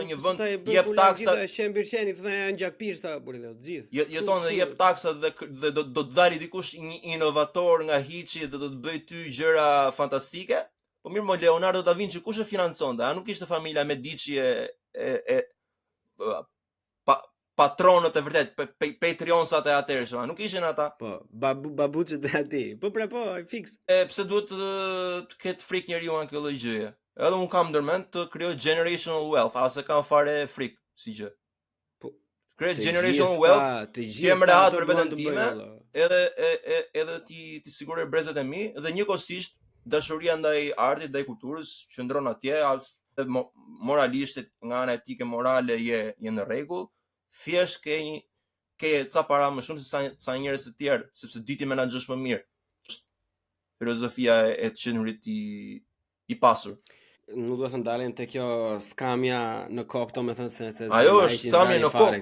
në një vend, jep taksa, shembirçeni thonë janë gjakpirsa për të gjithë. Jeton dhe jep taksa dhe do të dalë dikush një inovator nga hiçi dhe do të bëj ty gjëra fantastike. Po mirë, mo Leonardo da Vinci kush e financonte? A nuk ishte familja Medici patronët e vërtet, Patreonsat e atërshëm, nuk ishin ata? Po, babuçët e atij. Po fiks. Pse duhet të ketë frikë njeriu nga kjo lloj gjëje? Edhe un kam ndërmend të krijoj generational wealth, ase kam fare frikë si gjë. Po, krijoj generational wealth, jem rehat për veten time, edhe ti siguroj brezat e mi dhe njëkohësisht dashuria ndaj artit, ndaj kulturës qëndron atje, moralisht nga ana etike morale je në rregull. Thjesht ke ca para më shumë se sa njerëz të tjerë, sepse di ti menaxhosh më mirë. Filozofia e të qenurit i pasur. Nuk do të ndalim te kjo skamja në kokë, me thënë se ajo është skamja në kokë.